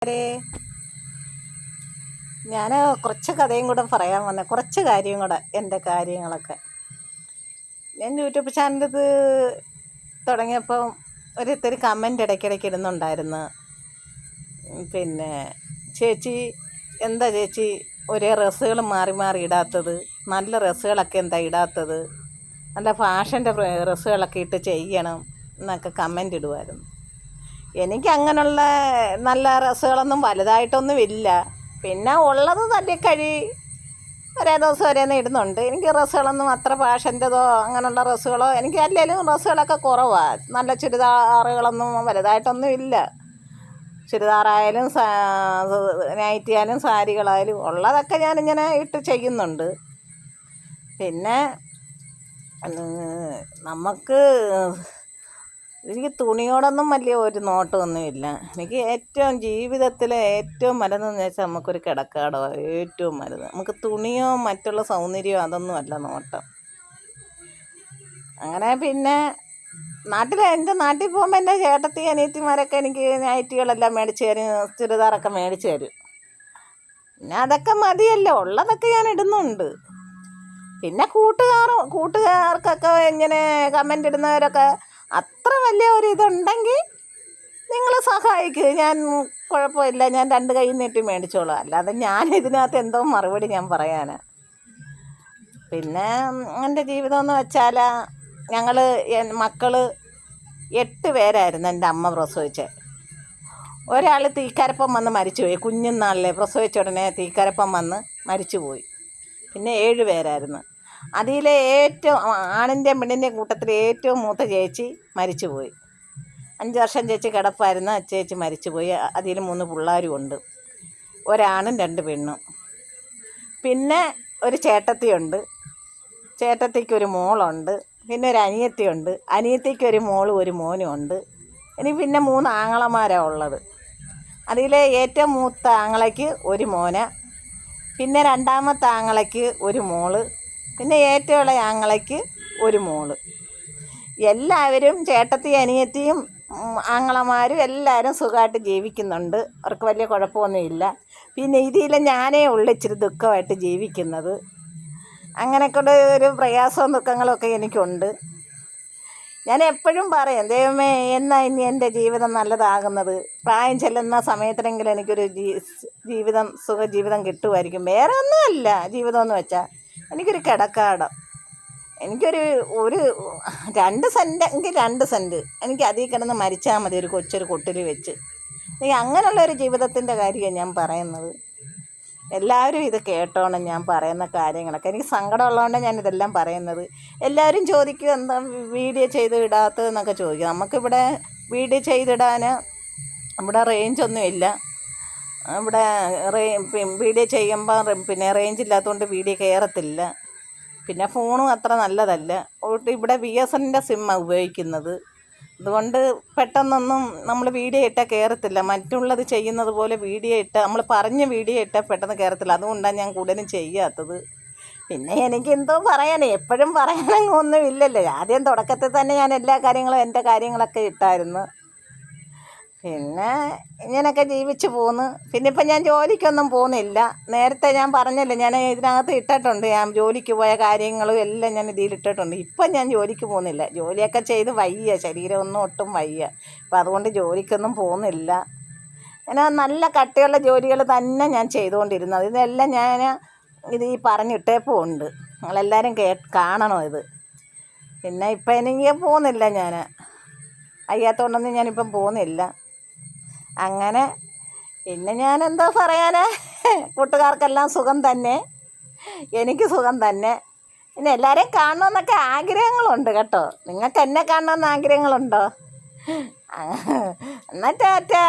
അരേ ഞാൻ കുറച്ച് കഥയും കൂടെ പറയാൻ വന്നേ, കുറച്ച് കാര്യം കൂടെ, എൻ്റെ കാര്യങ്ങളൊക്കെ. ഞാൻ യൂട്യൂബ് ചാനൽ തുടങ്ങിയപ്പോൾ ഒരിത്തിരി കമൻ്റ് ഇടയ്ക്കിടയ്ക്ക് ഇടുന്നുണ്ടായിരുന്നു. പിന്നെ ചേച്ചി എന്താ ചേച്ചി ഒരേ ഡ്രസ്സുകൾ മാറി മാറി ഇടാത്തത്, നല്ല ഡ്രസ്സുകളൊക്കെ എന്താ ഇടാത്തത്, നല്ല ഫാഷൻ്റെ ഡ്രസ്സുകളൊക്കെ ഇട്ട് ചെയ്യണം എന്നൊക്കെ കമൻ്റ് ഇടുമായിരുന്നു. എനിക്ക് അങ്ങനെയുള്ള നല്ല ഡ്രസ്സുകളൊന്നും വലുതായിട്ടൊന്നും ഇല്ല. പിന്നെ ഉള്ളത് തല്ലിക്കഴി ഒരേ ദിവസം ഒരേന്ന് ഇടുന്നുണ്ട്. എനിക്ക് ഡ്രസ്സുകളൊന്നും അത്ര ഫാഷൻ്റെതോ അങ്ങനെയുള്ള ഡ്രസ്സുകളോ എനിക്ക് അല്ലെങ്കിലും ഡ്രസ്സുകളൊക്കെ കുറവാണ്. നല്ല ചുരിദാറുകളൊന്നും വലുതായിട്ടൊന്നും ഇല്ല. ചുരിദാറായാലും നൈറ്റി ആയാലും സാരികളായാലും ഉള്ളതൊക്കെ ഞാനിങ്ങനെ ഇട്ട് ചെയ്യുന്നുണ്ട്. പിന്നെ നമുക്ക് എനിക്ക് തുണിയോടൊന്നും വലിയ ഒരു നോട്ടമൊന്നുമില്ല. എനിക്ക് ഏറ്റവും ജീവിതത്തിലെ ഏറ്റവും വലുതെന്ന് വെച്ചാൽ നമുക്കൊരു കിടക്കാടോ ഏറ്റവും വലുത്. നമുക്ക് തുണിയോ മറ്റുള്ള സൗന്ദര്യമോ അതൊന്നും അല്ല നോട്ടം. അങ്ങനെ പിന്നെ എൻ്റെ നാട്ടിൽ പോകുമ്പോൾ എൻ്റെ ചേട്ടത്തി അനിയത്തിമാരൊക്കെ എനിക്ക് നൈറ്റികളെല്ലാം മേടിച്ച് തരും, ചുരിദാറൊക്കെ മേടിച്ച് തരും. പിന്നെ അതൊക്കെ മതിയല്ലോ, ഉള്ളതൊക്കെ ഞാൻ ഇടുന്നുണ്ട്. പിന്നെ കൂട്ടുകാർക്കൊക്കെ ഇങ്ങനെ കമൻ്റ് ഇടുന്നവരൊക്കെ അത്ര വലിയ ഒരു ഇതുണ്ടെങ്കിൽ നിങ്ങൾ സഹായിക്കുക, ഞാൻ കുഴപ്പമില്ല, ഞാൻ രണ്ട് കൈ നീട്ടി മേടിച്ചോളാം. അല്ലാതെ ഞാൻ ഇതിനകത്ത് എന്തോ മറുപടി ഞാൻ പറയാനാ. പിന്നെ എൻ്റെ ജീവിതം എന്ന് വെച്ചാൽ മക്കൾ 8 പേരായിരുന്നു എൻ്റെ അമ്മ പ്രസവിച്ചത്. ഒരാൾ തീക്കരപ്പം വന്ന് മരിച്ചുപോയി, കുഞ്ഞുനാളിലെ പ്രസവിച്ച ഉടനെ തീക്കരപ്പം വന്ന് മരിച്ചുപോയി. പിന്നെ 7 പേരായിരുന്നു. അതിലെ ഏറ്റവും ആണിൻ്റെയും പെണ്ണിൻ്റെയും കൂട്ടത്തിൽ ഏറ്റവും മൂത്ത ചേച്ചി മരിച്ചുപോയി. 5 വർഷം ചേച്ചി കിടപ്പായിരുന്നു, ചേച്ചി മരിച്ചുപോയി. അതിൽ 3 പിള്ളേരും ഉണ്ട്, ഒരാണും 2 പെണ്ണും. പിന്നെ ഒരു ചേട്ടത്തിയുണ്ട്, ചേട്ടത്തിക്കൊരു മോളുണ്ട്. പിന്നെ ഒരു അനിയത്തിയുണ്ട്, അനിയത്തിക്കൊരു മോളും ഒരു മോനും ഉണ്ട്. ഇനി പിന്നെ 3 ആങ്ങളമാരാണ് ഉള്ളത്. അതിലെ ഏറ്റവും മൂത്ത ആങ്ങളയ്ക്ക് ഒരു മോന്, പിന്നെ രണ്ടാമത്തെ ആങ്ങളയ്ക്ക് ഒരു മോള്, പിന്നെ ഏറ്റവും ഇളയ ആങ്ങളയ്ക്ക് ഒരു മോള്. എല്ലാവരും ചേട്ടത്തി അനിയത്തിയും ആങ്ങളമാരും എല്ലാവരും സുഖമായിട്ട് ജീവിക്കുന്നുണ്ട്. അവർക്ക് വലിയ കുഴപ്പമൊന്നുമില്ല. പിന്നെ ഇതിൽ ഞാനേ ഉള്ളു ഇച്ചിരി ദുഃഖമായിട്ട് ജീവിക്കുന്നത്. അങ്ങനെയൊക്കെ ഒരു പ്രയാസവും ദുഃഖങ്ങളും ഒക്കെ എനിക്കുണ്ട്. ഞാൻ എപ്പോഴും പറയും, ദൈവമേ എന്നാ ഇനി എൻ്റെ ജീവിതം നല്ലതാകുന്നത്, പ്രായം ചെല്ലുന്ന സമയത്തിനെങ്കിലും എനിക്കൊരു സുഖജീവിതം കിട്ടുമായിരിക്കും. വേറെ ഒന്നുമല്ല ജീവിതം എന്ന് വെച്ചാൽ എനിക്കൊരു കിടക്കാടം, എനിക്കൊരു 2 സെൻറ്റ് എങ്കിൽ 2 സെൻറ്റ് എനിക്ക് അതിൽ കിടന്ന് മരിച്ചാൽ മതി, ഒരു കൊച്ചൊരു കൊട്ടിൽ വെച്ച്. എനിക്ക് അങ്ങനെയുള്ളൊരു ജീവിതത്തിൻ്റെ കാര്യമാണ് ഞാൻ പറയുന്നത്. എല്ലാവരും ഇത് കേട്ടോണം ഞാൻ പറയുന്ന കാര്യങ്ങളൊക്കെ. എനിക്ക് സങ്കടമുള്ളതുകൊണ്ട് ഞാനിതെല്ലാം പറയുന്നത്. എല്ലാവരും ചോദിക്കും എന്താ വീഡിയോ ചെയ്ത് ഇടാത്തതെന്നൊക്കെ ചോദിക്കും. നമുക്കിവിടെ വീഡിയോ ചെയ്തിടാൻ ഇവിടെ റേഞ്ചൊന്നും ഇല്ല. ഇവിടെ വീഡിയോ ചെയ്യുമ്പോൾ പിന്നെ റേഞ്ച് ഇല്ലാത്തതുകൊണ്ട് വീഡിയോ കയറത്തില്ല. പിന്നെ ഫോണും അത്ര നല്ലതല്ല. ഇവിടെ BSNൻ്റെ സിമ്മാണ് ഉപയോഗിക്കുന്നത്. അതുകൊണ്ട് പെട്ടെന്നൊന്നും നമ്മൾ വീഡിയോ ഇട്ടാൽ കയറത്തില്ല. മറ്റുള്ളത് ചെയ്യുന്നത് പോലെ വീഡിയോ ഇട്ടാൽ, നമ്മൾ പറഞ്ഞ് വീഡിയോ ഇട്ടാൽ പെട്ടെന്ന് കയറത്തില്ല. അതുകൊണ്ടാണ് ഞാൻ കൂടുതലും ചെയ്യാത്തത്. പിന്നെ എനിക്കെന്തോ പറയാനേ, എപ്പോഴും പറയാനൊന്നും ഇല്ലല്ലോ. ആദ്യം തുടക്കത്തിൽ തന്നെ ഞാൻ എല്ലാ കാര്യങ്ങളും എൻ്റെ കാര്യങ്ങളൊക്കെ ഇട്ടായിരുന്നു. പിന്നെ ഇങ്ങനെയൊക്കെ ജീവിച്ച് പോന്ന്. പിന്നെ ഇപ്പം ഞാൻ ജോലിക്കൊന്നും പോകുന്നില്ല. നേരത്തെ ഞാൻ പറഞ്ഞല്ലോ, ഞാൻ ഇതിനകത്ത് ഇട്ടിട്ടുണ്ട്, ഞാൻ ജോലിക്ക് പോയ കാര്യങ്ങളും എല്ലാം ഞാൻ ഇതിലിട്ടിട്ടുണ്ട്. ഇപ്പം ഞാൻ ജോലിക്ക് പോകുന്നില്ല. ജോലിയൊക്കെ ചെയ്ത് വയ്യ, ശരീരമൊന്നും ഒട്ടും വയ്യ. അപ്പം അതുകൊണ്ട് ജോലിക്കൊന്നും പോകുന്നില്ല. ഞാൻ നല്ല കട്ടിയുള്ള ജോലികൾ തന്നെ ഞാൻ ചെയ്തുകൊണ്ടിരുന്നത്. ഇതെല്ലാം ഞാൻ ഈ പറഞ്ഞിട്ടേപ്പോൾ ഉണ്ട്. നിങ്ങളെല്ലാവരും കാണണം ഇത്. പിന്നെ ഇപ്പം എനിക്ക് പോകുന്നില്ല, ഞാൻ വയ്യാത്തതുകൊണ്ടൊന്നും ഞാനിപ്പം പോകുന്നില്ല. അങ്ങനെ പിന്നെ ഞാൻ എന്താ പറയാനാ, കൂട്ടുകാർക്കെല്ലാം സുഖം തന്നെ, എനിക്ക് സുഖം തന്നെ. പിന്നെ എല്ലാവരെയും കാണണമെന്നൊക്കെ ആഗ്രഹങ്ങളുണ്ട് കേട്ടോ. നിങ്ങൾക്ക് എന്നെ കാണണമെന്ന് ആഗ്രഹങ്ങളുണ്ടോ? എന്നാൽ ടാറ്റാ.